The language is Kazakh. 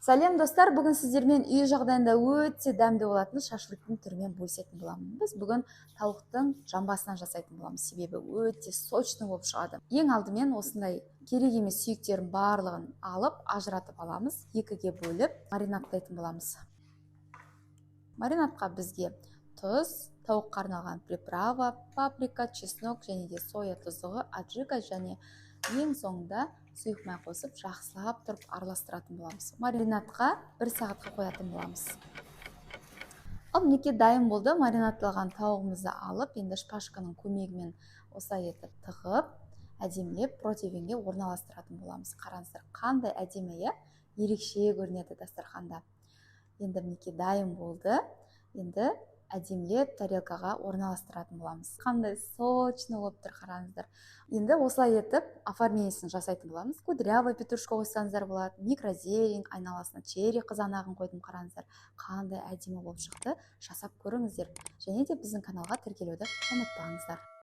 Сәлем достар, бүгін сіздермен үй жағдайында өте дәмді болатын шашлықтың түрімен бөлісетін боламын. Біз бүгін тауықтың жамбасынан жасайтын боламыз, себебі өте сочный болып шығады. Ең алдымен осындай керек емес сүйектерін барлығын алып, ажыратып аламыз, екіге бөліп маринадтайтын боламыз. Маринадқа бізге тұз, тауыққа арналған приправа, паприка, чеснок және де соя тұздығы, аджика және ең соңында сұйық май қосып, жақсылап тұрып араластыратын боламыз. Маринадқа 1 сағатқа қоятын боламыз. Ал мінекей дайын болды. Маринадталған тауығымызды алып, енді шпажканың көмегімен осылай етіп тығып, әдемілеп противенге орналастыратын боламыз. Қараңыздар, қандай әдемі, ерекше көрінеді дастарханда. Енді мінекей дайын болды. Енді әдемілеп тарелкаға орналастыратын боламыз. Қандай сочный болып тұр, қараңыздар. Енді осылай етіп оформениесін жасайтын боламыз. Кудрявый петрушка қойсаңыздар болады, микрозелень, айналасына черри қызанағын қойдым, қараңыздар. Қандай әдемі болып шықты. Жасап көріңіздер. Және де біздің каналға тіркелуді ұмытпаңыздар.